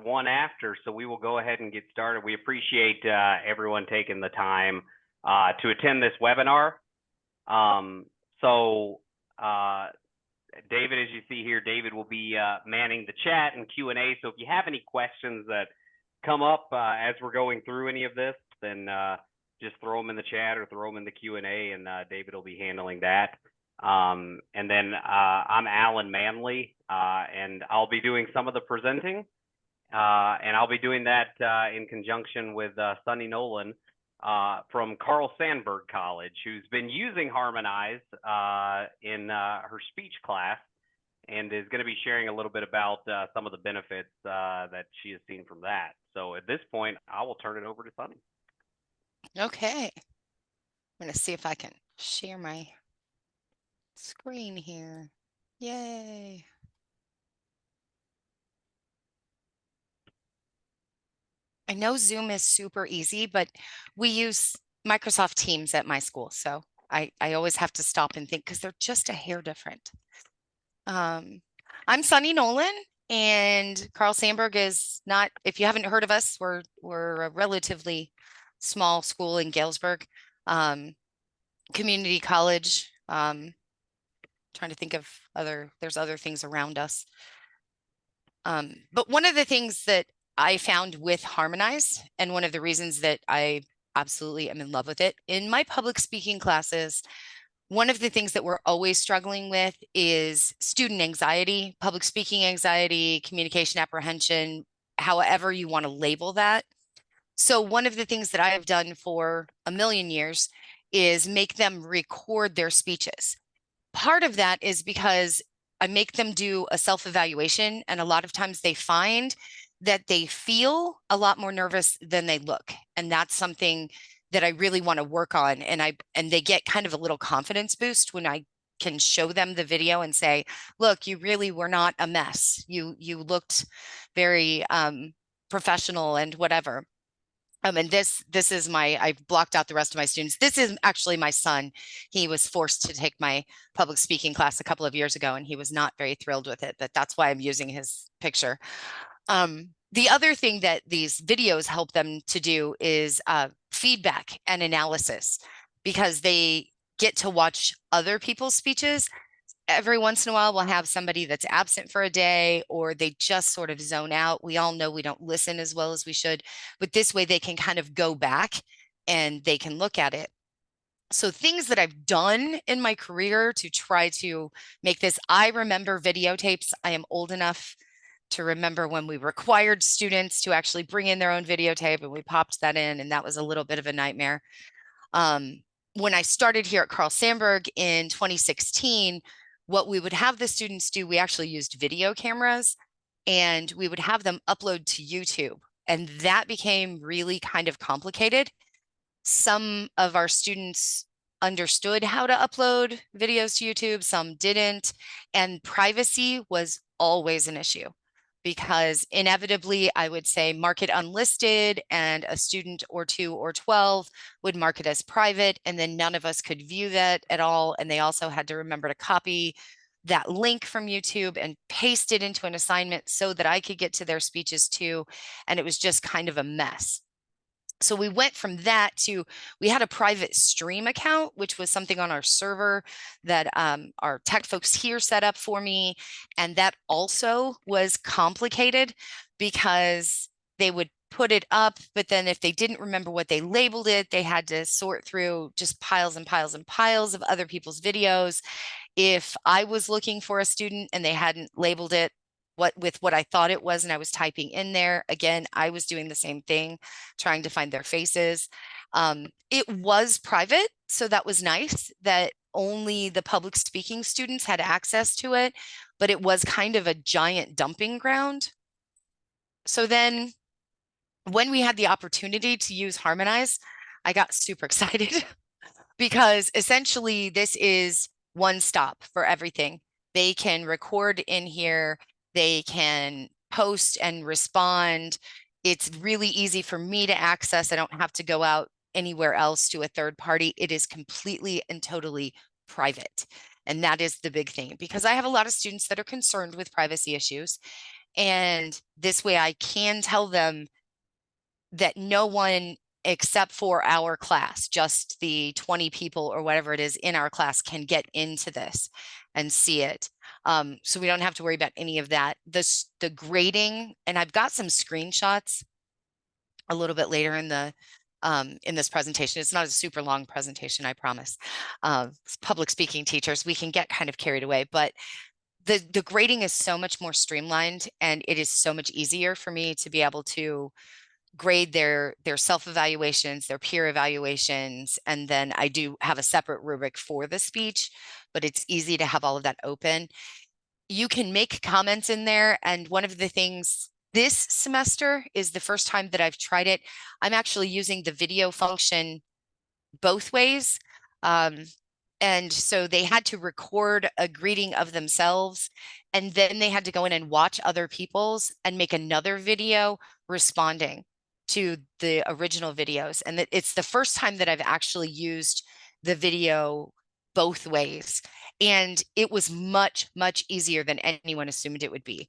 one after, so we will go ahead and get started. We appreciate everyone taking the time to attend this webinar. David, as you see here, David will be manning the chat and Q&A. So if you have any questions that come up as we're going through any of this, then just throw them in the chat or throw them in the Q&A, and David will be handling that. And then I'm Alan Manley, and I'll be doing some of the presenting, and I'll be doing that in conjunction with Sunny Nolan from Carl Sandburg College, who's been using Harmonize in her speech class, and is going to be sharing a little bit about some of the benefits that she has seen from that. So at this point, I will turn it over to Sunny. Okay, I'm going to see if I can share my screen here. Yay. I know Zoom is super easy, but we use Microsoft Teams at my school. So I always have to stop and think because they're just a hair different. I'm Sunny Nolan, and Carl Sandburg is not, if you haven't heard of us, we're a relatively small school in Galesburg, community college. Trying to think of there's other things around us. But one of the things that I found with Harmonize, and one of the reasons that I absolutely am in love with it, in my public speaking classes, one of the things that we're always struggling with is student anxiety, public speaking anxiety, communication apprehension, however you want to label that. So one of the things that I have done for a million years is make them record their speeches. Part of that is because I make them do a self-evaluation, and a lot of times they find that they feel a lot more nervous than they look. And that's something that I really want to work on. And they get kind of a little confidence boost when I can show them the video and say, look, you really were not a mess. You looked very professional and whatever. And this is I've blocked out the rest of my students. This is actually my son. He was forced to take my public speaking class a couple of years ago, and he was not very thrilled with it, but that's why I'm using his picture. The other thing that these videos help them to do is feedback and analysis, because they get to watch other people's speeches. Every once in a while, we'll have somebody that's absent for a day, or they just sort of zone out. We all know we don't listen as well as we should, but this way they can kind of go back and they can look at it. So things that I've done in my career to try to make this, I remember videotapes. I am old enough to remember when we required students to actually bring in their own videotape, and we popped that in, and that was a little bit of a nightmare. When I started here at Carl Sandburg in 2016, what we would have the students do, we actually used video cameras, and we would have them upload to YouTube. And that became really kind of complicated. Some of our students understood how to upload videos to YouTube, some didn't. And privacy was always an issue, because inevitably I would say mark it unlisted, and a student or 2 or 12 would mark it as private, and then none of us could view that at all. And they also had to remember to copy that link from YouTube and paste it into an assignment so that I could get to their speeches too. And it was just kind of a mess. So we went from that to, we had a private stream account, which was something on our server that our tech folks here set up for me. And that also was complicated, because they would put it up, but then if they didn't remember what they labeled it, they had to sort through just piles and piles and piles of other people's videos. If I was looking for a student and they hadn't labeled it with what I thought it was, and I was typing in there, again, I was doing the same thing, trying to find their faces. It was private, so that was nice that only the public speaking students had access to it, but it was kind of a giant dumping ground. So then when we had the opportunity to use Harmonize, I got super excited because essentially this is one stop for everything. They can record in here, they can post and respond. It's really easy for me to access. I don't have to go out anywhere else to a third party. It is completely and totally private. And that is the big thing, because I have a lot of students that are concerned with privacy issues. And this way I can tell them that no one except for our class, just the 20 people or whatever it is in our class, can get into this and see it. So we don't have to worry about any of that. The grading, and I've got some screenshots a little bit later in this presentation. It's not a super long presentation, I promise. Public speaking teachers, we can get kind of carried away, but the grading is so much more streamlined, and it is so much easier for me to be able to grade their self-evaluations, their peer evaluations, and then I do have a separate rubric for the speech, but it's easy to have all of that open. You can make comments in there, and one of the things this semester is the first time that I've tried it. I'm actually using the video function both ways. And so they had to record a greeting of themselves, and then they had to go in and watch other people's and make another video responding to the original videos. And it's the first time that I've actually used the video both ways. And it was much, much easier than anyone assumed it would be.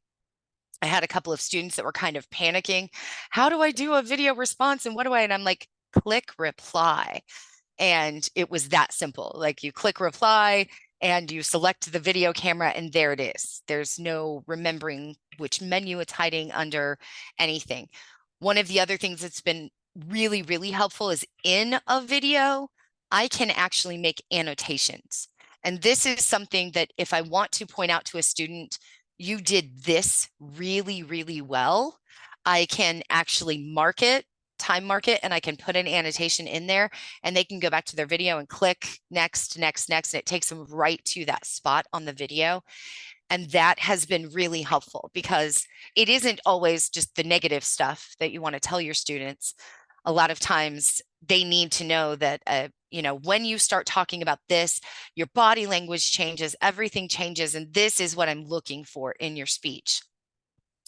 I had a couple of students that were kind of panicking. How do I do a video response? And what do I? And I'm like, click reply. And it was that simple. Like, you click reply and you select the video camera, and there it is. There's no remembering which menu it's hiding under, anything. One of the other things that's been really, really helpful is in a video, I can actually make annotations. And this is something that if I want to point out to a student, you did this really, really well, I can actually mark it, time mark it, and I can put an annotation in there, and they can go back to their video and click next, next, next, and it takes them right to that spot on the video. And that has been really helpful, because it isn't always just the negative stuff that you want to tell your students. A lot of times they need to know that, when you start talking about this, your body language changes, everything changes, and this is what I'm looking for in your speech.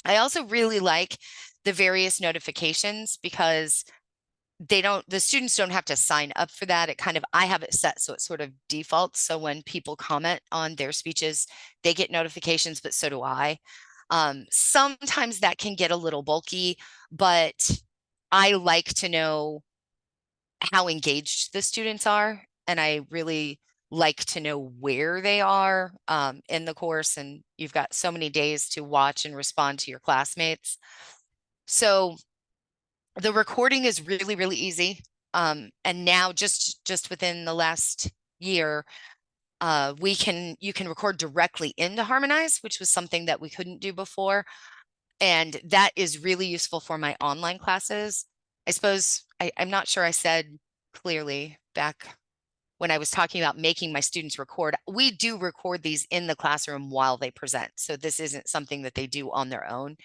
I also really like the various notifications, because the students don't have to sign up for that. I have it set so it sort of defaults. So when people comment on their speeches, they get notifications, but so do I. Sometimes that can get a little bulky, but I like to know how engaged the students are, and I really like to know where they are in the course, and you've got so many days to watch and respond to your classmates. So the recording is really, really easy. And now just within the last year, you can record directly into Harmonize, which was something that we couldn't do before. And that is really useful for my online classes. I suppose I'm not sure I said clearly back when I was talking about making my students record. We do record these in the classroom while they present. So this isn't something that they do on their own.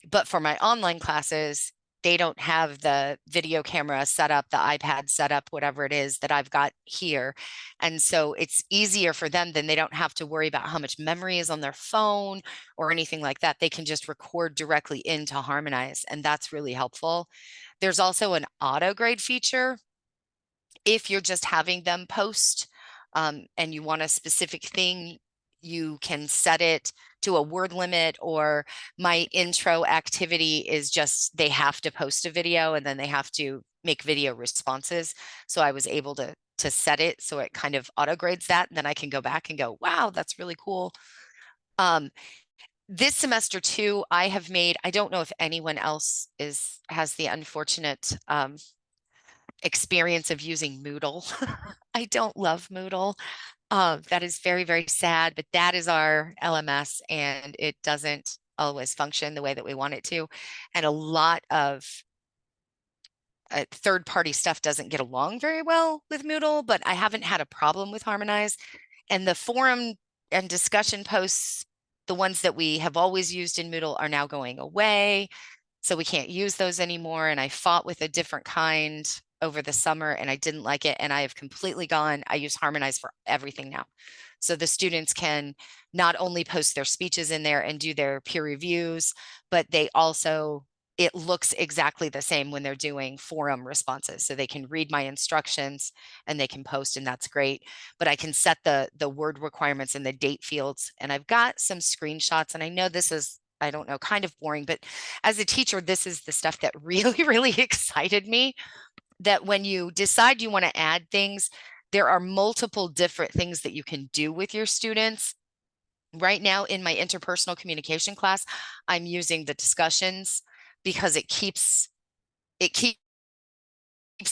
But for my online classes, they don't have the video camera set up, the iPad set up, whatever it is that I've got here. And so it's easier for them. Then they don't have to worry about how much memory is on their phone or anything like that. They can just record directly into Harmonize, and that's really helpful. There's also an auto grade feature if you're just having them post and you want a specific thing. You can set it to a word limit, or my intro activity is just they have to post a video and then they have to make video responses. So I was able to set it so it kind of auto grades that, and then I can go back and go, wow, that's really cool. This semester too, I don't know if anyone else has the unfortunate experience of using Moodle. I don't love Moodle. That is very, very sad, but that is our LMS, and it doesn't always function the way that we want it to. And a lot of third-party stuff doesn't get along very well with Moodle, but I haven't had a problem with Harmonize. And the forum and discussion posts, the ones that we have always used in Moodle, are now going away. So we can't use those anymore. And I fought with a different kind over the summer, and I didn't like it. And I have completely gone, I use Harmonize for everything now. So the students can not only post their speeches in there and do their peer reviews, but it looks exactly the same when they're doing forum responses. So they can read my instructions and they can post, and that's great. But I can set the word requirements and the date fields. And I've got some screenshots, and I know this is I don't know, kind of boring, but as a teacher, this is the stuff that really, really excited me, that when you decide you want to add things, there are multiple different things that you can do with your students. Right now in my interpersonal communication class, I'm using the discussions because it keeps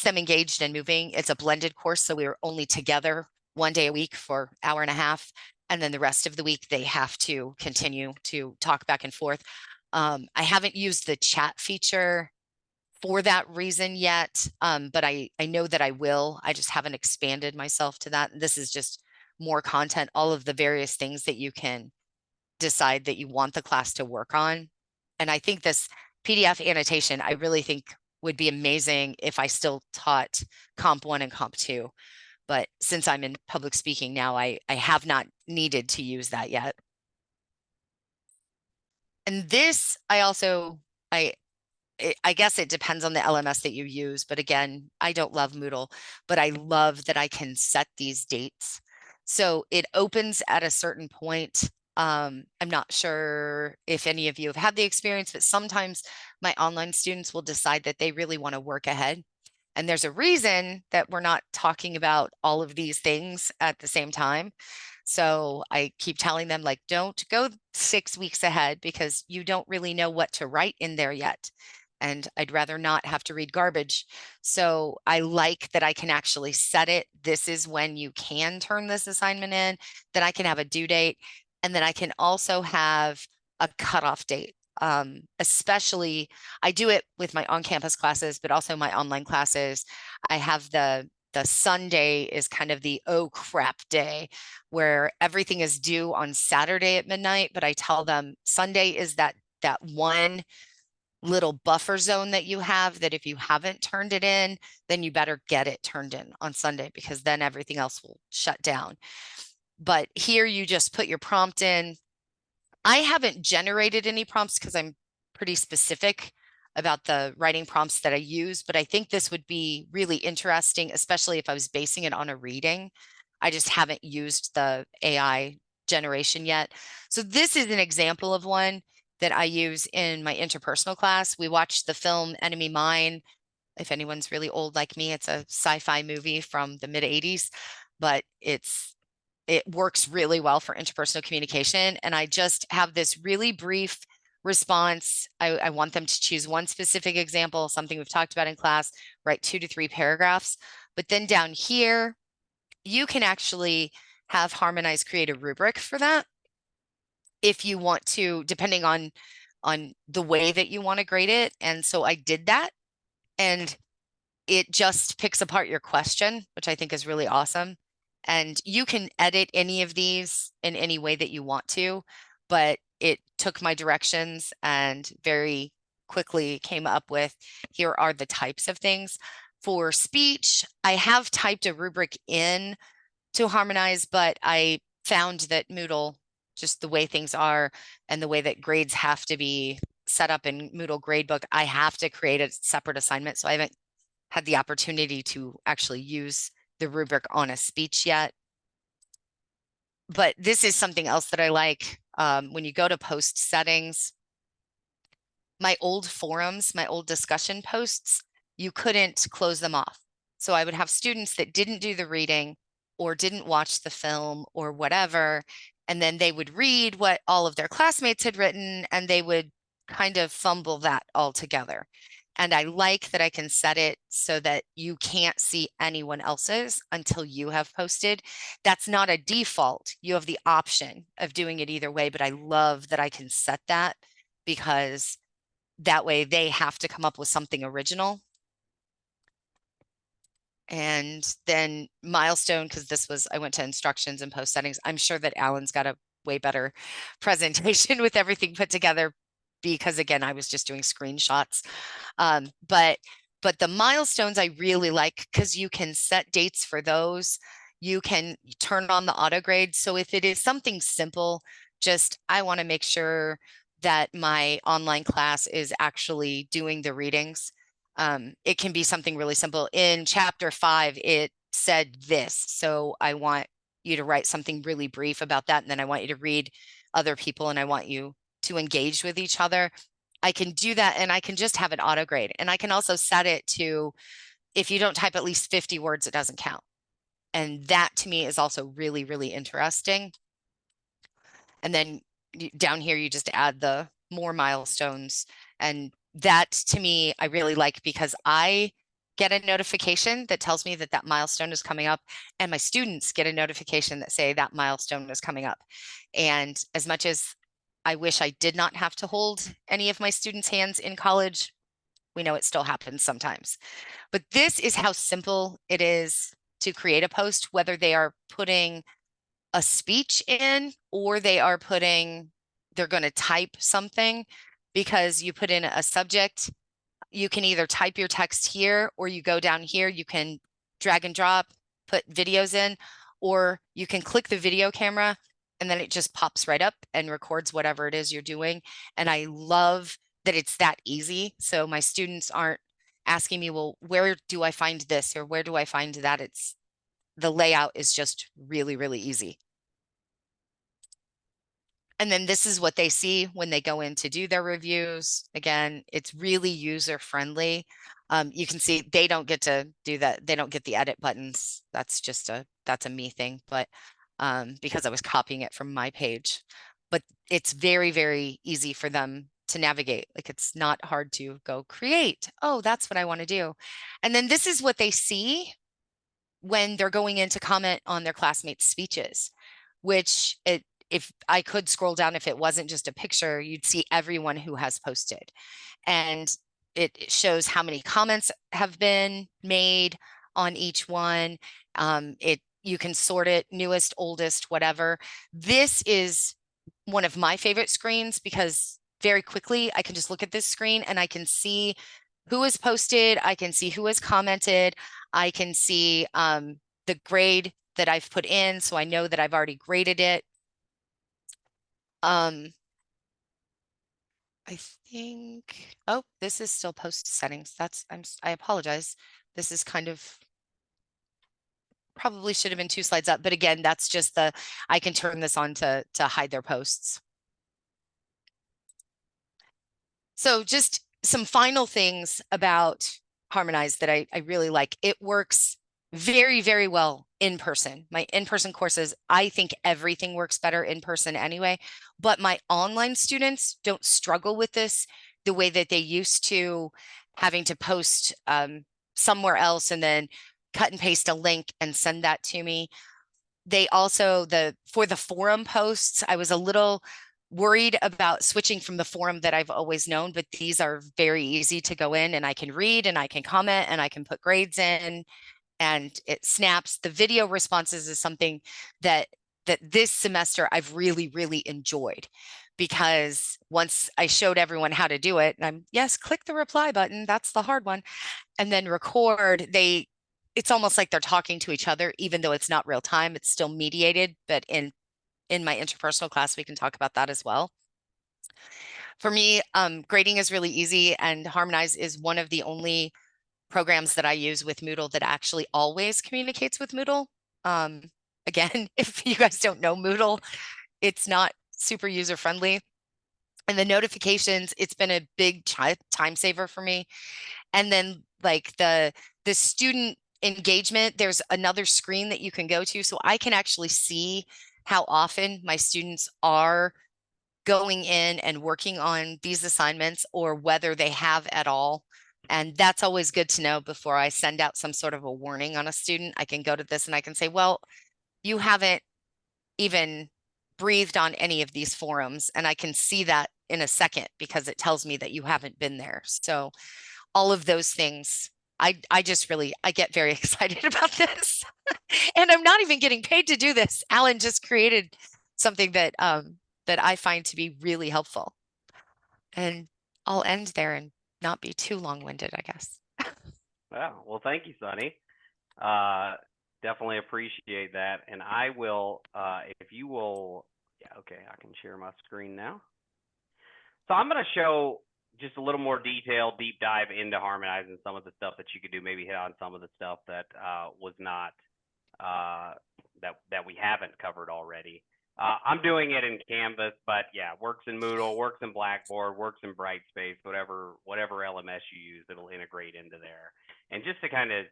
them engaged and moving. It's a blended course, so we're only together one day a week for an hour and a half. And then the rest of the week, they have to continue to talk back and forth. I haven't used the chat feature for that reason yet, but I know that I will. I just haven't expanded myself to that. This is just more content, all of the various things that you can decide that you want the class to work on. And I think this PDF annotation, I really think would be amazing if I still taught Comp 1 and Comp 2. But since I'm in public speaking now, I have not needed to use that yet. And this, I guess it depends on the LMS that you use, but again, I don't love Moodle, but I love that I can set these dates. So it opens at a certain point. I'm not sure if any of you have had the experience, but sometimes my online students will decide that they really want to work ahead. And there's a reason that we're not talking about all of these things at the same time. So I keep telling them, like, don't go 6 weeks ahead because you don't really know what to write in there yet. And I'd rather not have to read garbage. So I like that I can actually set it. This is when you can turn this assignment in, that I can have a due date, and then I can also have a cutoff date. Especially, I do it with my on-campus classes, but also my online classes. I have the Sunday is kind of the oh crap day where everything is due on Saturday at midnight, but I tell them Sunday is that one little buffer zone that you have, that if you haven't turned it in, then you better get it turned in on Sunday, because then everything else will shut down. But here you just put your prompt in. I haven't generated any prompts because I'm pretty specific about the writing prompts that I use, but I think this would be really interesting, especially if I was basing it on a reading. I just haven't used the AI generation yet. So this is an example of one that I use in my interpersonal class. We watched the film Enemy Mine. If anyone's really old like me, it's a sci-fi movie from the mid-80s, but it works really well for interpersonal communication. And I just have this really brief response. I want them to choose one specific example, something we've talked about in class, write 2 to 3 paragraphs. But then down here, you can actually have Harmonize create a rubric for that if you want to, depending on the way that you want to grade it. And so I did that, and it just picks apart your question, which I think is really awesome. And you can edit any of these in any way that you want to, but it took my directions and very quickly came up with, here are the types of things. For speech, I have typed a rubric in to Harmonize, but I found that Moodle, just the way things are and the way that grades have to be set up in Moodle Gradebook, I have to create a separate assignment. So I haven't had the opportunity to actually use the rubric on a speech yet. But this is something else that I like. When you go to post settings, my old forums, my old discussion posts, you couldn't close them off. So I would have students that didn't do the reading or didn't watch the film or whatever, and then they would read what all of their classmates had written, and they would kind of fumble that all together. And I like that I can set it so that you can't see anyone else's until you have posted. That's not a default. You have the option of doing it either way, but I love that I can set that, because that way they have to come up with something original. And then milestone, because this was, I went to instructions and post settings. I'm sure that Alan's got a way better presentation with everything put together, because again, I was just doing screenshots. But the milestones I really like, because you can set dates for those. You can turn on the auto grade. So if it is something simple, just, I want to make sure that my online class is actually doing the readings. It can be something really simple. In chapter 5, it said this. So I want you to write something really brief about that. And then I want you to read other people, and I want you to engage with each other, I can do that, and I can just have it auto grade. And I can also set it to, if you don't type at least 50 words, it doesn't count. And that to me is also really, really interesting. And then down here, you just add the more milestones. And that to me, I really like, because I get a notification that tells me that that milestone is coming up, and my students get a notification that say that milestone is coming up. And as much as I wish I did not have to hold any of my students' hands in college, we know it still happens sometimes. But this is how simple it is to create a post, whether they are putting a speech in or they're going to type something, because you put in a subject. You can either type your text here, or you go down here, you can drag and drop, put videos in, or you can click the video camera and then it just pops right up and records whatever it is you're doing. And I love that it's that easy. So my students aren't asking me, well, where do I find this or where do I find that? The layout is just really, really easy. And then this is what they see when they go in to do their reviews. Again, it's really user friendly. You can see they don't get to do that. They don't get the edit buttons. That's a me thing, but because I was copying it from my page. But it's very, very easy for them to navigate. Like, it's not hard to go create. Oh, that's what I want to do. And then this is what they see when they're going in to comment on their classmates' speeches, which if I could scroll down, if it wasn't just a picture, you'd see everyone who has posted. And it shows how many comments have been made on each one. You can sort it, newest, oldest, whatever. This is one of my favorite screens, because very quickly I can just look at this screen and I can see who has posted. I can see who has commented. I can see the grade that I've put in, so I know that I've already graded it. I think, oh, this is still post settings. I apologize. This is kind of, probably should have been 2 slides up, but again, that's just I can turn this on to hide their posts. So just some final things about Harmonize that I really like. It works very, very well in person. My in-person courses, I think everything works better in person anyway, but my online students don't struggle with this the way that they used to, having to post somewhere else and then cut and paste a link and send that to me. They also, for the forum posts, I was a little worried about switching from the forum that I've always known, but these are very easy to go in and I can read and I can comment and I can put grades in, and it snaps. The video responses is something that this semester I've really, really enjoyed, because once I showed everyone how to do it, and yes, click the reply button, that's the hard one, and then record, it's almost like they're talking to each other, even though it's not real time, it's still mediated, but in my interpersonal class, we can talk about that as well. For me, grading is really easy, and Harmonize is one of the only programs that I use with Moodle that actually always communicates with Moodle. Again, if you guys don't know Moodle, it's not super user friendly. And the notifications, it's been a big time saver for me. And then like the student engagement, there's another screen that you can go to, so I can actually see how often my students are going in and working on these assignments, or whether they have at all. And that's always good to know before I send out some sort of a warning on a student. I can go to this and I can say, well, you haven't even breathed on any of these forums. And I can see that in a second, because it tells me that you haven't been there. So all of those things, I get very excited about this. And I'm not even getting paid to do this. Alan just created something that I find to be really helpful. And I'll end there and not be too long-winded, I guess. Well, thank you, Sunny. Definitely appreciate that. And I will, if you will, yeah, okay, I can share my screen now. So I'm going to show just a little more detail, deep dive into Harmonize and some of the stuff that you could do, maybe hit on some of the stuff that was not, that we haven't covered already. I'm doing it in Canvas, but yeah, works in Moodle, works in Blackboard, works in Brightspace, whatever LMS you use, it'll integrate into there. And just to kind of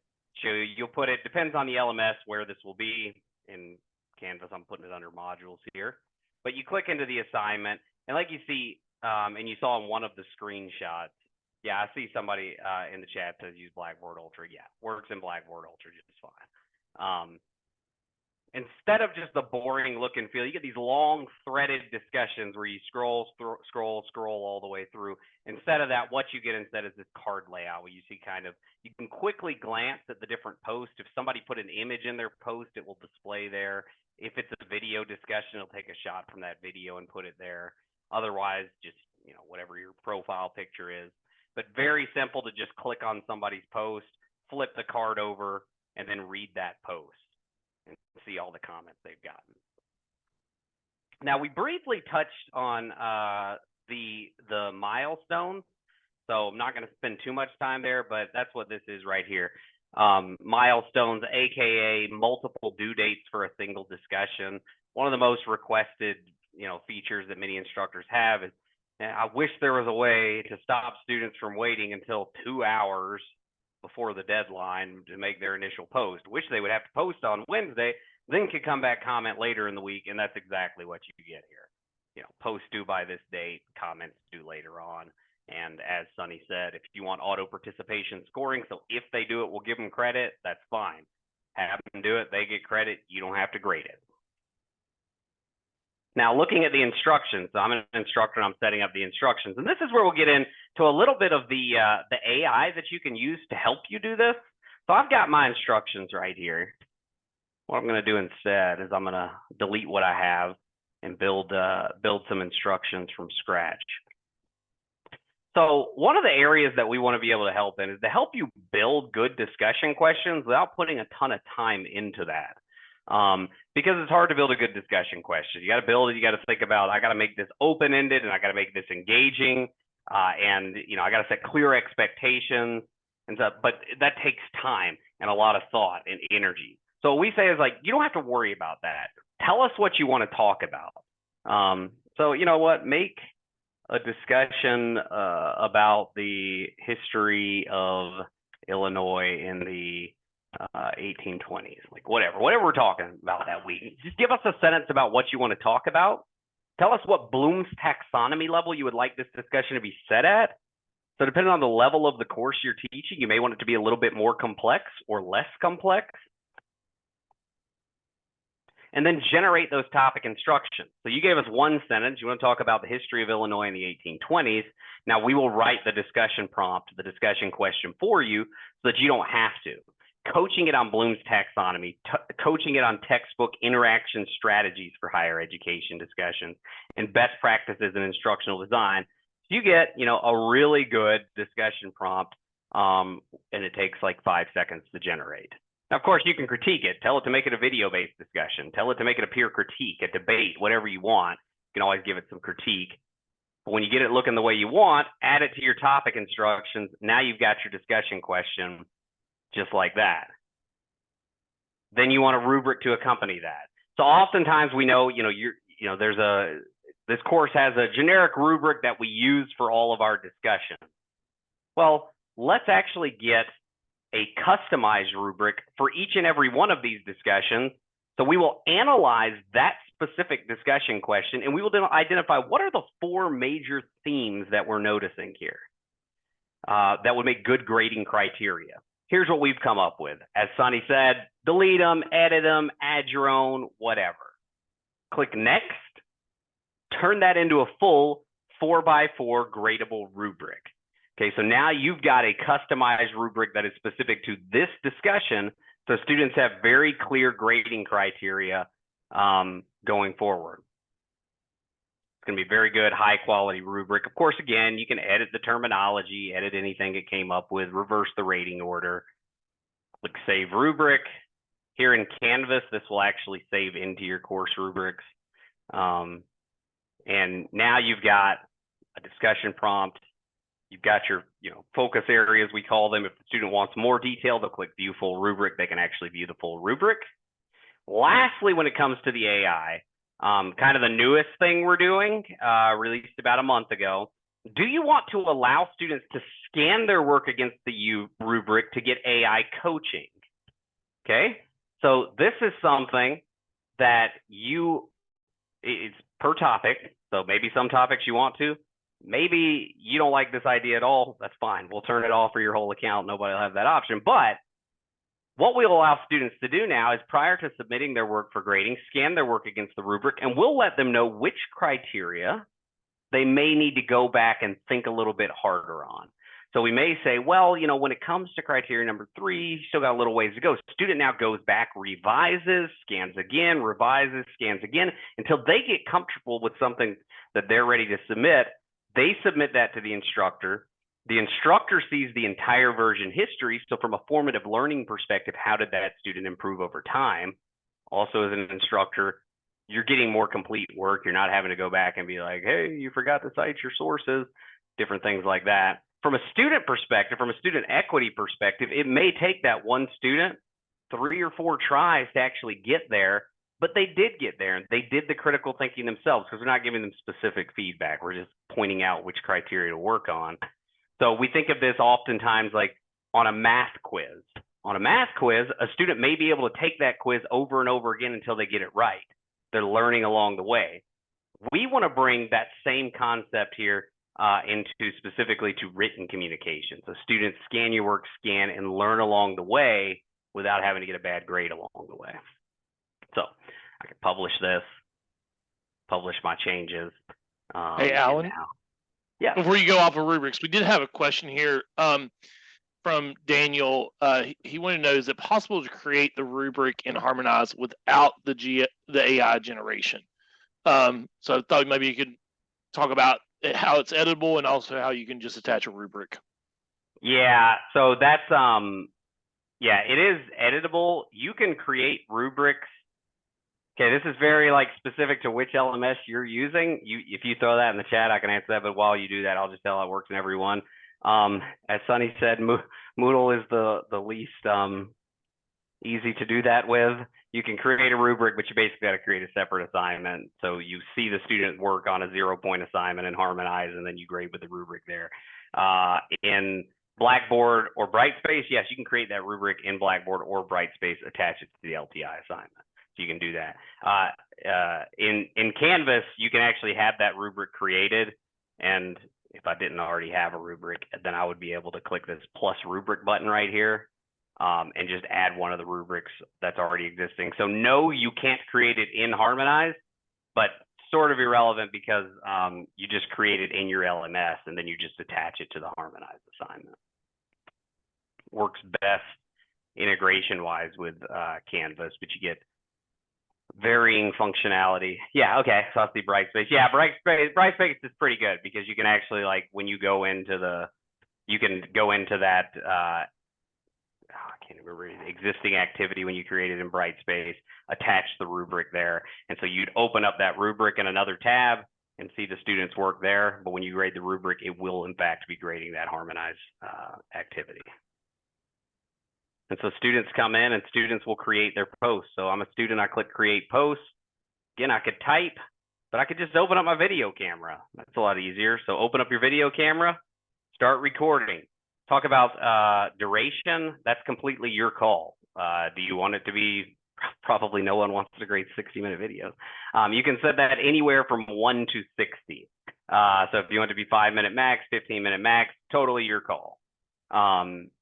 show you, you'll put it, depends on the LMS where this will be. In Canvas, I'm putting it under modules here. But you click into the assignment, and like you see, and you saw in one of the screenshots, yeah, I see somebody in the chat says use Blackboard Ultra. Yeah, works in Blackboard Ultra just fine. Instead of just the boring look and feel, you get these long threaded discussions where you scroll all the way through. Instead of that, what you get instead is this card layout where you see kind of, you can quickly glance at the different posts. If somebody put an image in their post, it will display there. If it's a video discussion, it'll take a shot from that video and put it there. Otherwise, just, whatever your profile picture is. But very simple to just click on somebody's post, flip the card over, and then read that post and see all the comments they've gotten. Now, we briefly touched on the milestones, so I'm not going to spend too much time there, but that's what this is right here. Milestones, aka multiple due dates for a single discussion. One of the most requested, features that many instructors have is, I wish there was a way to stop students from waiting until 2 hours before the deadline to make their initial post. Wish they would have to post on Wednesday, then could come back, comment later in the week, and that's exactly what you get here. Post due by this date, comments due later on. And as Sonny said, if you want auto participation scoring, so if they do it, we'll give them credit, that's fine. Have them do it, they get credit, you don't have to grade it. Now, looking at the instructions, so I'm an instructor and I'm setting up the instructions. And this is where we'll get into a little bit of the AI that you can use to help you do this. So I've got my instructions right here. What I'm going to do instead is I'm going to delete what I have and build some instructions from scratch. So one of the areas that we want to be able to help in is to help you build good discussion questions without putting a ton of time into that. Because it's hard to build a good discussion question. You got to build it. You got to think about, I got to make this open-ended and I got to make this engaging. And, I got to set clear expectations and stuff, but that takes time and a lot of thought and energy. So what we say is like, you don't have to worry about that. Tell us what you want to talk about. So you know what, make a discussion about the history of Illinois in the 1820s, like whatever we're talking about that week. Just give us a sentence about what you want to talk about. Tell us what Bloom's taxonomy level you would like this discussion to be set at. So depending on the level of the course you're teaching, you may want it to be a little bit more complex or less complex. And then generate those topic instructions. So you gave us one sentence. You want to talk about the history of Illinois in the 1820s. Now we will write the discussion prompt, the discussion question for you so that you don't have to. Coaching it on Bloom's taxonomy, coaching it on textbook interaction strategies for higher education discussions, and best practices in instructional design. You get, a really good discussion prompt, and it takes like 5 seconds to generate. Now, of course, you can critique it. Tell it to make it a video-based discussion. Tell it to make it a peer critique, a debate, whatever you want. You can always give it some critique. But when you get it looking the way you want, add it to your topic instructions. Now you've got your discussion question just like that. Then you want a rubric to accompany that. So oftentimes we know, this course has a generic rubric that we use for all of our discussions. Well, let's actually get a customized rubric for each and every one of these discussions. So we will analyze that specific discussion question, and we will then identify what are the 4 major themes that we're noticing here that would make good grading criteria. Here's what we've come up with. As Sonny said, delete them, edit them, add your own, whatever. Click next, turn that into a full 4x4 gradable rubric. Okay, so now you've got a customized rubric that is specific to this discussion, so students have very clear grading criteria going forward. It's going to be very good, high quality rubric. Of course, again, you can edit the terminology, edit anything it came up with, reverse the rating order. Click Save Rubric. Here in Canvas, this will actually save into your course rubrics. And now you've got a discussion prompt. You've got your focus areas, we call them. If the student wants more detail, they'll click View Full Rubric. They can actually view the full rubric. Lastly, when it comes to the AI, Kind of the newest thing we're doing, released about a month ago. Do you want to allow students to scan their work against the rubric to get AI coaching? Okay, so this is something that it's per topic. So maybe some topics you want to, maybe you don't like this idea at all. That's fine. We'll turn it off for your whole account. Nobody will have that option. But what we'll allow students to do now is, prior to submitting their work for grading, scan their work against the rubric, and we'll let them know which criteria they may need to go back and think a little bit harder on. So we may say, well, you know, when it comes to criteria number 3, you still got a little ways to go. Student now goes back, revises, scans again, revises, scans again, until they get comfortable with something that they're ready to submit. They submit that to the instructor. The instructor sees the entire version history. So from a formative learning perspective, how did that student improve over time? Also, as an instructor, you're getting more complete work. You're not having to go back and be like, hey, you forgot to cite your sources, different things like that. From a student perspective, from a student equity perspective, it may take that one student 3 or 4 tries to actually get there, but they did get there, and they did the critical thinking themselves, because we're not giving them specific feedback. We're just pointing out which criteria to work on. So we think of this oftentimes like on a math quiz. On a math quiz, a student may be able to take that quiz over and over again until they get it right. They're learning along the way. We want to bring that same concept here into specifically to written communication. So students scan your work, scan, and learn along the way without having to get a bad grade along the way. So I can publish this, publish my changes. Hey, Alan. Yeah. Before you go off of rubrics, we did have a question here from Daniel. He wanted to know, is it possible to create the rubric in Harmonize without the AI generation? So I thought maybe you could talk about how it's editable and also how you can just attach a rubric. Yeah, so that's yeah, it is editable. You can create rubrics. Okay, this is very like specific to which LMS you're using. If you throw that in the chat, I can answer that. But while you do that, I'll just tell how it works in every one. As Sonny said, Moodle is the least easy to do that with. You can create a rubric, but you basically got to create a separate assignment. So you see the student work on a 0-point assignment in Harmonize, and then you grade with the rubric there. In Blackboard or Brightspace, yes, you can create that rubric in Blackboard or Brightspace, attach it to the LTI assignment. So you can do that. In Canvas, you can actually have that rubric created. And if I didn't already have a rubric, then I would be able to click this plus rubric button right here and just add one of the rubrics that's already existing. So no, you can't create it in Harmonize, but sort of irrelevant because you just create it in your LMS and then you just attach it to the Harmonize assignment. Works best integration-wise with Canvas, but you get varying functionality. Yeah, okay, so I'll see Brightspace. Yeah, Brightspace is pretty good because you can actually, like, when you go into the, you can go into that, I can't remember, existing activity when you create it in Brightspace, attach the rubric there. And so you'd open up that rubric in another tab and see the student's work there. But when you grade the rubric, it will in fact be grading that Harmonize activity. And so students come in and students will create their posts. So I'm a student, I click create post. Again, I could type, but I could just open up my video camera. That's a lot easier. So open up your video camera, start recording. Talk about duration. That's completely your call. Do you want it to be, probably no one wants to grade 60-minute videos. You can set that anywhere from 1 to 60. So if you want it to be 5-minute max, 15-minute max, totally your call.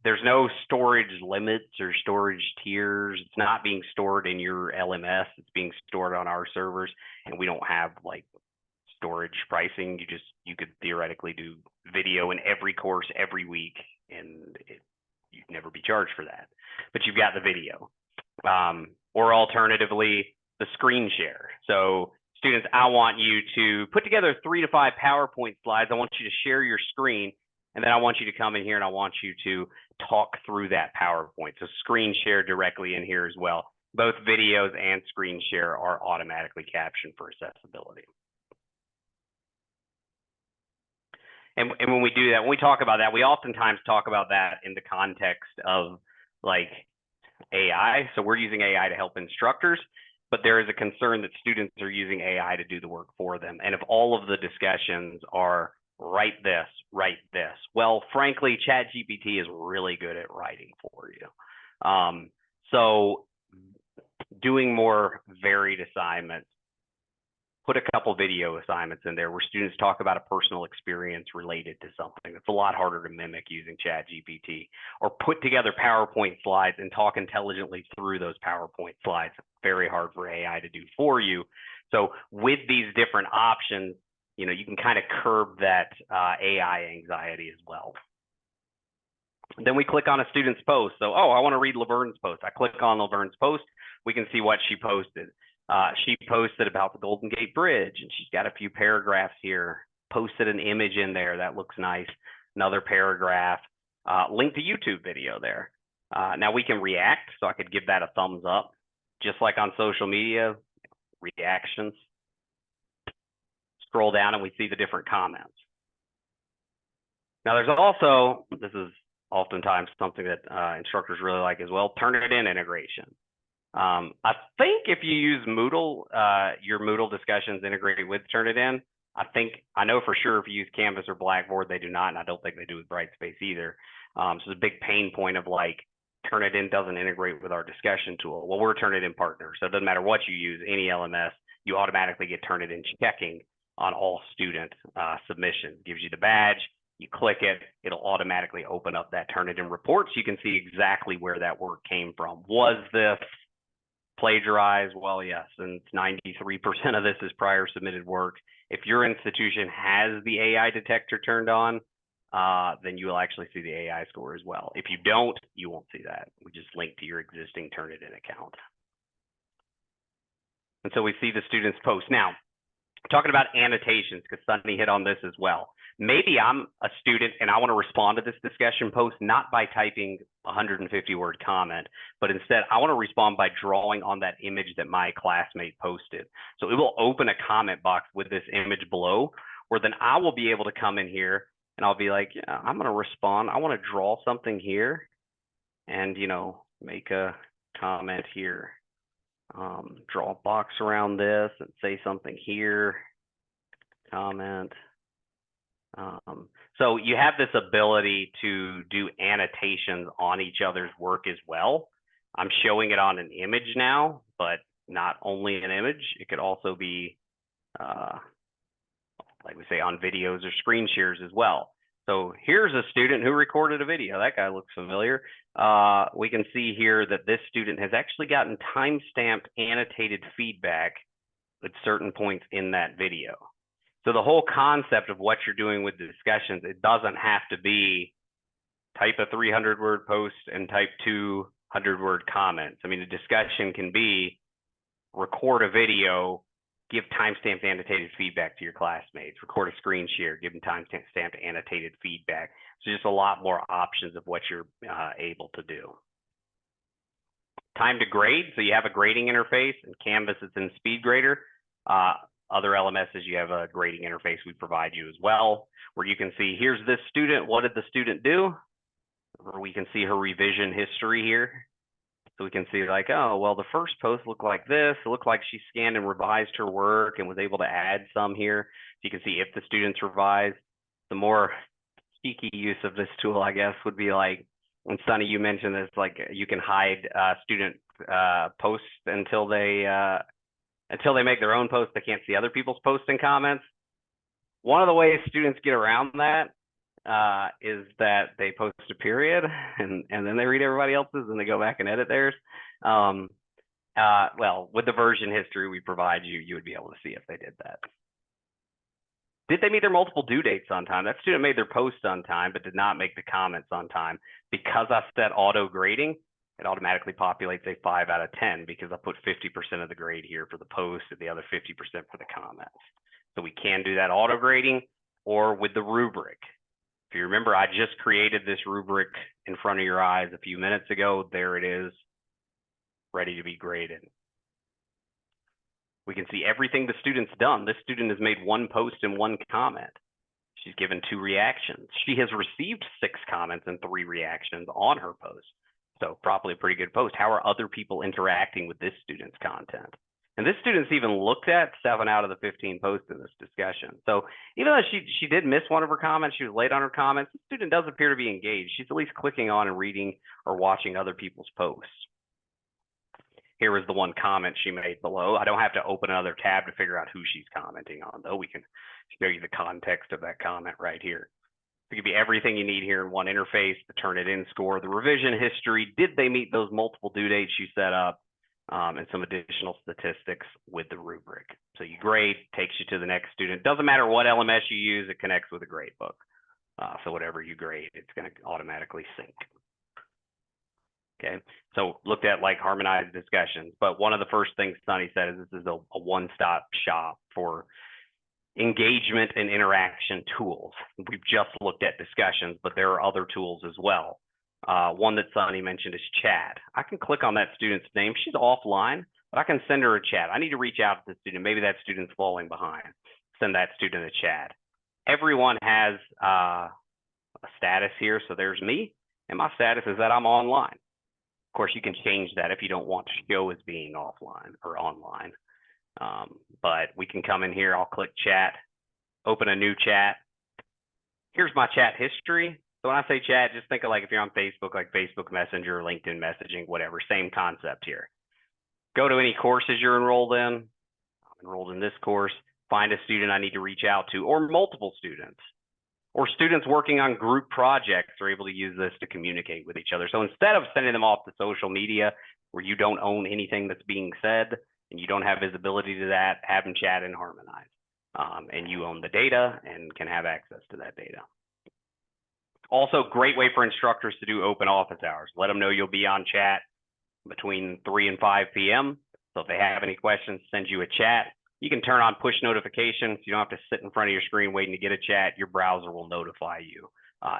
There's no storage limits or storage tiers. It's not being stored in your LMS. It's being stored on our servers, and we don't have like storage pricing. You could theoretically do video in every course every week, and you'd never be charged for that. But you've got the video, or alternatively, the screen share. So students, I want you to put together 3 to 5 PowerPoint slides. I want you to share your screen. And then I want you to come in here and I want you to talk through that PowerPoint. So screen share directly in here as well. Both videos and screen share are automatically captioned for accessibility. And when we do that, when we talk about that, we oftentimes talk about that in the context of like AI. So we're using AI to help instructors. but there is a concern that students are using AI to do the work for them. And if all of the discussions are write this, well, frankly, ChatGPT is really good at writing for you. So doing more varied assignments, put a couple video assignments in there where students talk about a personal experience related to something. It's a lot harder to mimic using ChatGPT. Or put together PowerPoint slides and talk intelligently through those PowerPoint slides. Very hard for AI to do for you. So with these different options, you know, you can kind of curb that AI anxiety as well. Then we click on a student's post. So, oh, I want to read Laverne's post. I click on Laverne's post. We can see what she posted. She posted about the Golden Gate Bridge, and she's got a few paragraphs here. Posted an image in there that looks nice. Another paragraph. Link to YouTube video there. Now we can react, so I could give that a thumbs up. Just like on social media, reactions. Scroll down and we see the different comments. Now there's also, this is oftentimes something that instructors really like as well, Turnitin integration. I think if you use Moodle, your Moodle discussions integrated with Turnitin. I know for sure if you use Canvas or Blackboard, they do not, and I don't think they do with Brightspace either. So it's a big pain point of like, Turnitin doesn't integrate with our discussion tool. Well, we're a Turnitin partner, so it doesn't matter what you use, any LMS, you automatically get Turnitin checking on all student submissions. Gives you the badge, you click it, it'll automatically open up that Turnitin report so you can see exactly where that work came from. Was this plagiarized? Well, yes, and 93% of this is prior submitted work. If your institution has the AI detector turned on, then you will actually see the AI score as well. If you don't, you won't see that. We just link to your existing Turnitin account. And so we see the students post. Now, talking about annotations, because Sunny hit on this as well. Maybe I'm a student and I want to respond to this discussion post, not by typing a 150-word comment, but instead I want to respond by drawing on that image that my classmate posted. So it will open a comment box with this image below, where then I will be able to come in here and I'll be like, yeah, I'm going to respond. I want to draw something here and, you know, make a comment here. Draw a box around this and say something here, comment. So you have this ability to do annotations on each other's work as well. I'm showing it on an image now, but not only an image, it could also be, like we say, on videos or screen shares as well. So here's a student who recorded a video. That guy looks familiar. We can see here that this student has actually gotten time-stamped annotated feedback at certain points in that video. So the whole concept of what you're doing with the discussions, it doesn't have to be type a 300-word post and type 200-word comments. I mean, the discussion can be record a video, give timestamped annotated feedback to your classmates, record a screen share, give them timestamped annotated feedback. So just a lot more options of what you're able to do. Time to grade, so you have a grading interface. In Canvas, it's in SpeedGrader. Other LMSs, you have a grading interface we provide you as well, where you can see, here's this student, what did the student do? Or we can see her revision history here. So we can see like, oh, well, the first post looked like this. It looked like she scanned and revised her work and was able to add some here. So you can see if the students revised. The more cheeky use of this tool, I guess, would be like, and Sunny, you mentioned this, like you can hide student posts until they make their own posts. They can't see other people's posts and comments. One of the ways students get around that is that they post a period and then they read everybody else's and they go back and edit theirs. Well, with the version history we provide you, you would be able to see if they did that. Did they meet their multiple due dates on time? That student made their post on time, but did not make the comments on time. Because I set auto grading, it automatically populates a 5 out of 10 because I put 50% of the grade here for the post and the other 50% for the comments. So we can do that auto grading or with the rubric. If you remember, I just created this rubric in front of your eyes a few minutes ago. There it is, ready to be graded. We can see everything the student's done. This student has made 1 post and 1 comment. She's given 2 reactions. She has received 6 comments and 3 reactions on her post. So probably a pretty good post. How are other people interacting with this student's content? And this student's even looked at 7 out of the 15 posts in this discussion. So even though she did miss one of her comments, she was late on her comments, the student does appear to be engaged. She's at least clicking on and reading or watching other people's posts. Here is the one comment she made below. I don't have to open another tab to figure out who she's commenting on, though. We can show you the context of that comment right here. It could be everything you need here in one interface, the Turnitin score, the revision history, did they meet those multiple due dates you set up, and some additional statistics with the rubric. So you grade, takes you to the next student. Doesn't matter what LMS you use, it connects with a grade book. So whatever you grade, it's going to automatically sync. Okay, so looked at like harmonized discussions, but one of the first things Sunny said is this is a one-stop shop for engagement and interaction tools. We've just looked at discussions, but there are other tools as well. One that Sunny mentioned is chat. I can click on that student's name. She's offline, but I can send her a chat. I need to reach out to the student. Maybe that student's falling behind. Send that student a chat. Everyone has a status here. So there's me, and my status is that I'm online. Of course, you can change that if you don't want to show as being offline or online. But we can come in here. I'll click chat, open a new chat. Here's my chat history. So when I say chat, just think of like if you're on Facebook, like Facebook Messenger, LinkedIn messaging, whatever, same concept here. Go to any courses you're enrolled in. I'm enrolled in this course. Find a student I need to reach out to, or multiple students. Or students working on group projects are able to use this to communicate with each other. So instead of sending them off to social media where you don't own anything that's being said and you don't have visibility to that, have them chat and Harmonize. And you own the data and can have access to that data. Also, great way for instructors to do open office hours. Let them know you'll be on chat between 3 and 5 p.m. So if they have any questions, send you a chat. You can turn on push notifications. You don't have to sit in front of your screen waiting to get a chat. Your browser will notify you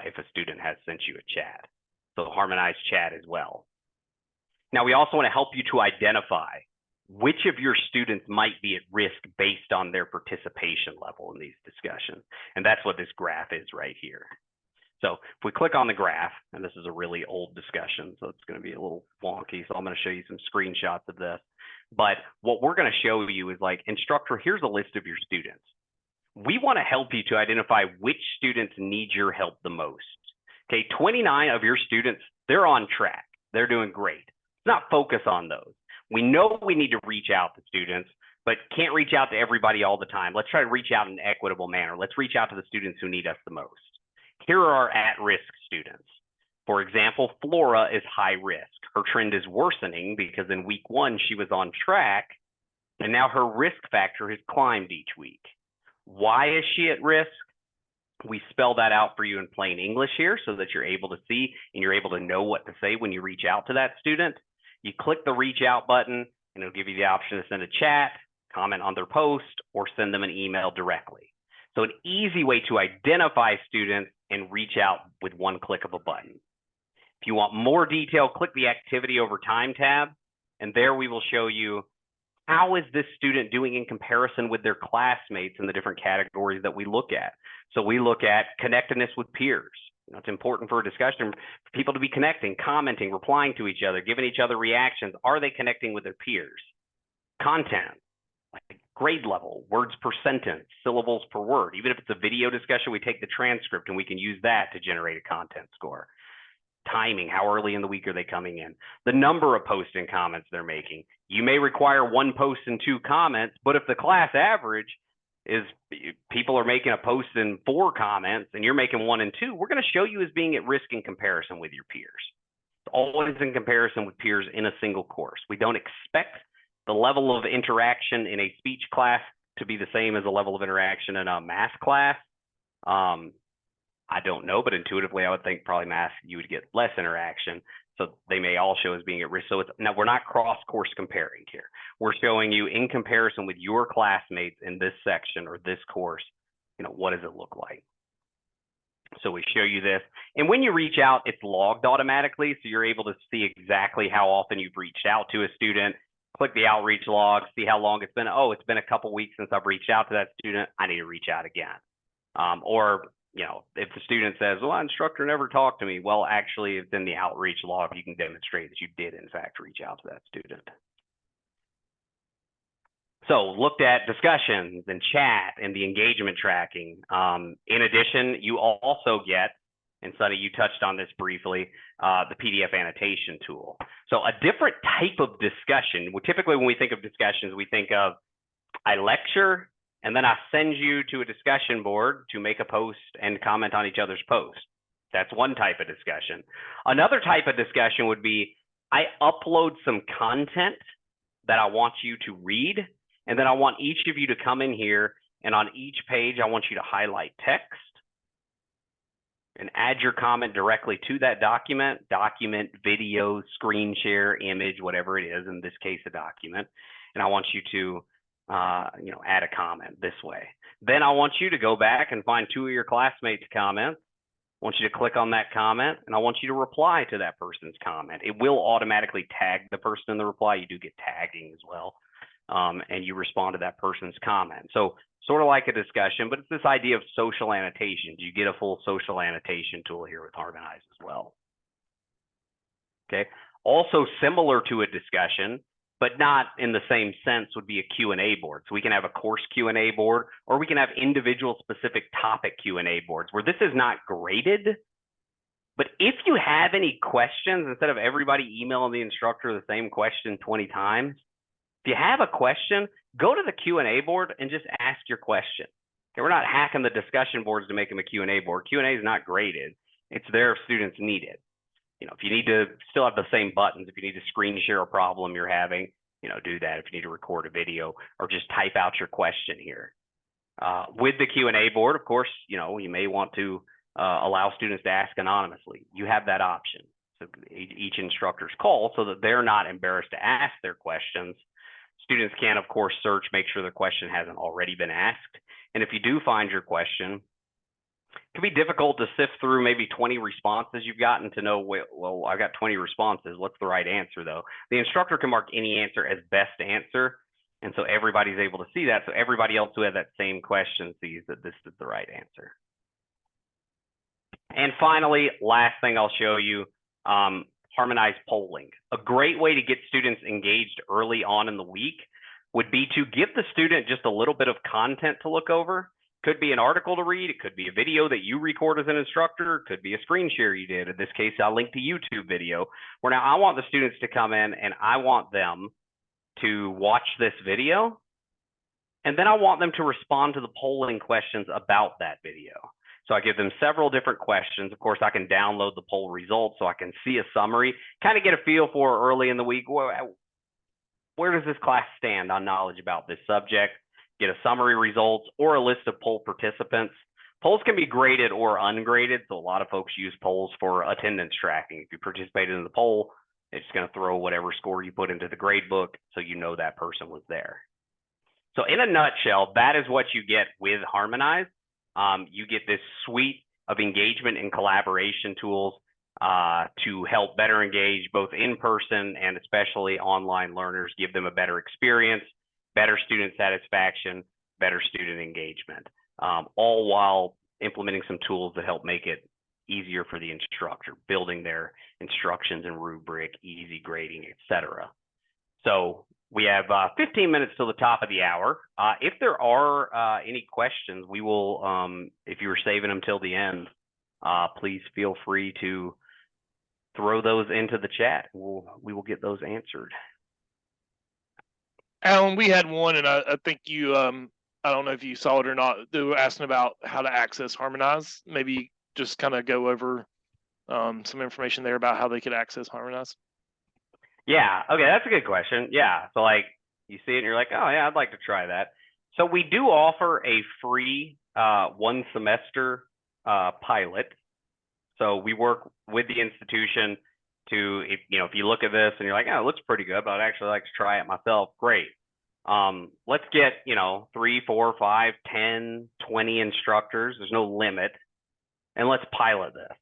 if a student has sent you a chat. So Harmonize chat as well. Now, we also want to help you to identify which of your students might be at risk based on their participation level in these discussions. And that's what this graph is right here. So if we click on the graph, and this is a really old discussion, so it's going to be a little wonky. So I'm going to show you some screenshots of this. But what we're going to show you is like, instructor, here's a list of your students. We want to help you to identify which students need your help the most. Okay, 29 of your students, they're on track. They're doing great. Let's not focus on those. We know we need to reach out to students, but can't reach out to everybody all the time. Let's try to reach out in an equitable manner. Let's reach out to the students who need us the most. Here are our at-risk students. For example, Flora is high risk. Her trend is worsening because in week 1, she was on track, and now her risk factor has climbed each week. Why is she at risk? We spell that out for you in plain English here so that you're able to see and you're able to know what to say when you reach out to that student. You click the reach out button, and it'll give you the option to send a chat, comment on their post, or send them an email directly. So an easy way to identify students and reach out with one click of a button. If you want more detail, click the Activity Over Time tab, and there we will show you how is this student doing in comparison with their classmates in the different categories that we look at. So we look at connectedness with peers. You know, it's important for a discussion for people to be connecting, commenting, replying to each other, giving each other reactions. Are they connecting with their peers? Content, like grade level, words per sentence, syllables per word. Even if it's a video discussion, we take the transcript and we can use that to generate a content score. Timing, how early in the week are they coming in? The number of posts and comments they're making. You may require 1 post and 2 comments, but if the class average is people are making a post and 4 comments and you're making 1 and 2, we're going to show you as being at risk in comparison with your peers. It's always in comparison with peers in a single course. We don't expect the level of interaction in a speech class to be the same as the level of interaction in a math class. I don't know, but intuitively, I would think probably math, you would get less interaction. So they may all show as being at risk. So it's, now we're not cross-course comparing here. We're showing you in comparison with your classmates in this section or this course, you know, what does it look like? So we show you this. And when you reach out, it's logged automatically. So you're able to see exactly how often you've reached out to a student. Click the outreach log, see how long it's been. Oh, it's been a couple weeks since I've reached out to that student. I need to reach out again. Or, you know, if the student says, well, instructor never talked to me. Well, actually, it's in the outreach log. You can demonstrate that you did, in fact, reach out to that student. So looked at discussions and chat and the engagement tracking. In addition, you also get, and Sonny, you touched on this briefly, the PDF annotation tool. So a different type of discussion. Typically, when we think of discussions, we think of I lecture and then I send you to a discussion board to make a post and comment on each other's post. That's one type of discussion. Another type of discussion would be I upload some content that I want you to read, and then I want each of you to come in here, and on each page, I want you to highlight text and add your comment directly to that document, video, screen share, image, whatever it is, in this case, a document. And I want you to add a comment this way. Then I want you to go back and find 2 of your classmates' comments. I want you to click on that comment, and I want you to reply to that person's comment. It will automatically tag the person in the reply. You do get tagging as well. And you respond to that person's comment. So sort of like a discussion, but it's this idea of social annotations. You get a full social annotation tool here with Harmonize as well. Okay. Also similar to a discussion, but not in the same sense, would be a Q&A board. So we can have a course Q&A board, or we can have individual specific topic Q&A boards where this is not graded. But if you have any questions, instead of everybody emailing the instructor the same question 20 times, if you have a question, go to the Q&A board and just ask your question. Okay, we're not hacking the discussion boards to make them a Q&A board. Q&A is not graded. It's there if students need it. If you need to still have the same buttons, if you need to screen share a problem you're having, do that. If you need to record a video or just type out your question here. With the Q&A board, of course, you may want to allow students to ask anonymously. You have that option. So each instructor's call so that they're not embarrassed to ask their questions. Students can, of course, search, make sure their question hasn't already been asked. And if you do find your question, it can be difficult to sift through maybe 20 responses you've gotten to know, well, I got 20 responses. What's the right answer, though? The instructor can mark any answer as best answer. And so everybody's able to see that. So everybody else who had that same question sees that this is the right answer. And finally, last thing I'll show you, Harmonize polling. A great way to get students engaged early on in the week would be to give the student just a little bit of content to look over. Could be an article to read. It could be a video that you record as an instructor. It could be a screen share you did. In this case, I'll link to YouTube video where now I want the students to come in and I want them to watch this video. And then I want them to respond to the polling questions about that video. So I give them several different questions. Of course, I can download the poll results so I can see a summary, kind of get a feel for early in the week, where does this class stand on knowledge about this subject, get a summary results or a list of poll participants. Polls can be graded or ungraded. So a lot of folks use polls for attendance tracking. If you participated in the poll, it's going to throw whatever score you put into the grade book so you know that person was there. So in a nutshell, that is what you get with Harmonize. You get this suite of engagement and collaboration tools to help better engage both in person and especially online learners, give them a better experience, better student satisfaction, better student engagement, all while implementing some tools that help make it easier for the instructor, building their instructions and rubric, easy grading, etc. So we have 15 minutes till the top of the hour. If there are any questions, we will, if you were saving them till the end, please feel free to throw those into the chat. We will get those answered. Alan, we had one, and I think you, I don't know if you saw it or not. They were asking about how to access Harmonize. Maybe just kind of go over some information there about how they could access Harmonize. Yeah, okay, that's a good question. Yeah, so like you see it and you're like, oh yeah, I'd like to try that. So we do offer a free 1 semester pilot. So we work with the institution to, if you look at this and you're like, oh, it looks pretty good, but I'd actually like to try it myself. Great. Let's get, 3, 4, 5, 10, 20 instructors. There's no limit. And let's pilot this.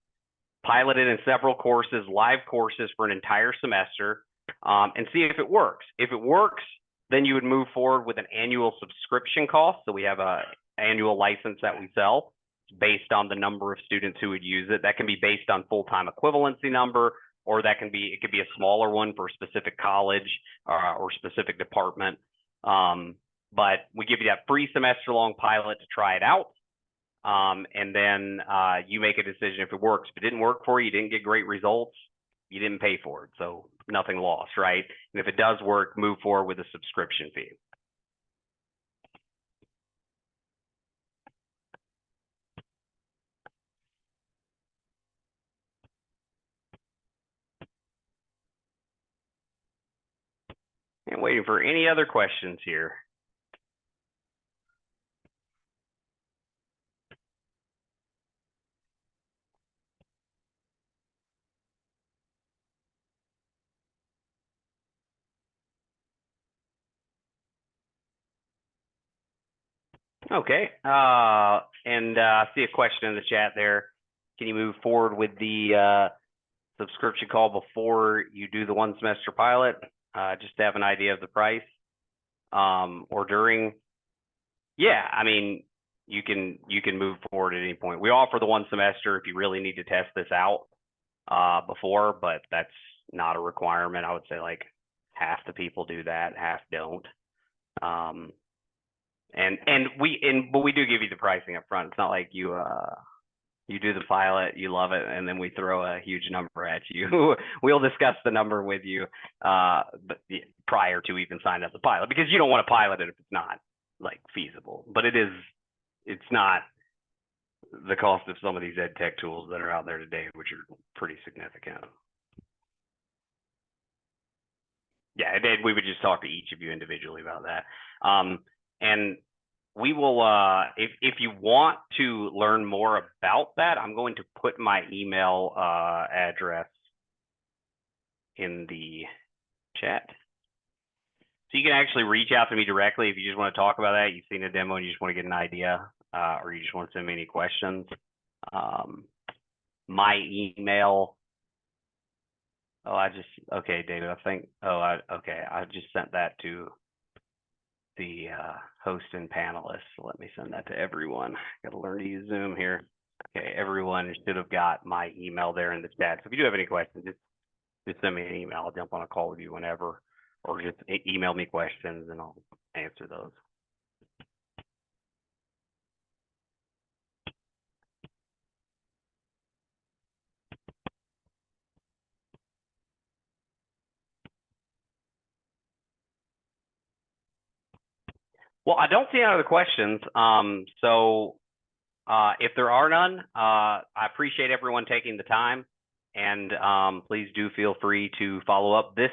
Pilot it in several courses, live courses for an entire semester, and see if it works. If it works, then you would move forward with an annual subscription cost. So we have an annual license that we sell. It's based on the number of students who would use it. That can be based on full-time equivalency number, or it could be a smaller one for a specific college or specific department. but we give you that free semester-long pilot to try it out. And then you make a decision if it works. If it didn't work for you, you didn't get great results, you didn't pay for it, so nothing lost, right? And if it does work, move forward with a subscription fee. And waiting for any other questions here. Okay, and I see a question in the chat there. Can you move forward with the subscription call before you do the 1 semester pilot, just to have an idea of the price, or during? Yeah, I mean, you can move forward at any point. We offer the 1 semester if you really need to test this out before, but that's not a requirement. I would say like half the people do that, half don't. But we do give you the pricing up front. It's not like you do the pilot, you love it, and then we throw a huge number at you. We'll discuss the number with you prior to even signing up the pilot, because you don't want to pilot it if it's not like feasible. But it's not the cost of some of these ed tech tools that are out there today, which are pretty significant. Yeah, and then we would just talk to each of you individually about that. And we will, if you want to learn more about that, I'm going to put my email address in the chat. So you can actually reach out to me directly if you just want to talk about that. You've seen a demo and you just want to get an idea, or you just want to send me any questions. My email. Oh, okay, David, I think, okay, I just sent that to the host and panelists. So let me send that to everyone. Got to learn to use Zoom here. Okay, everyone should have got my email there in the chat. So if you do have any questions, just send me an email. I'll jump on a call with you whenever, or just email me questions and I'll answer those. Well, I don't see any other questions. So if there are none, I appreciate everyone taking the time, and please do feel free to follow up. This,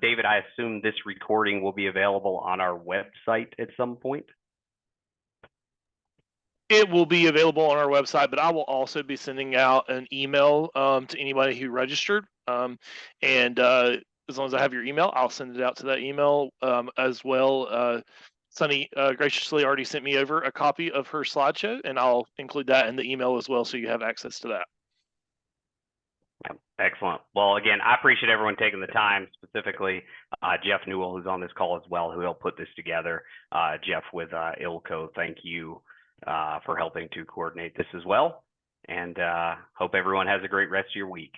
David, I assume this recording will be available on our website at some point? It will be available on our website, but I will also be sending out an email to anybody who registered. As long as I have your email, I'll send it out to that email as well. Sunny graciously already sent me over a copy of her slideshow, and I'll include that in the email as well, so you have access to that. Excellent. Well, again, I appreciate everyone taking the time, specifically Jeff Newell, who's on this call as well, who helped put this together. Jeff with ILCO, thank you for helping to coordinate this as well. And hope everyone has a great rest of your week.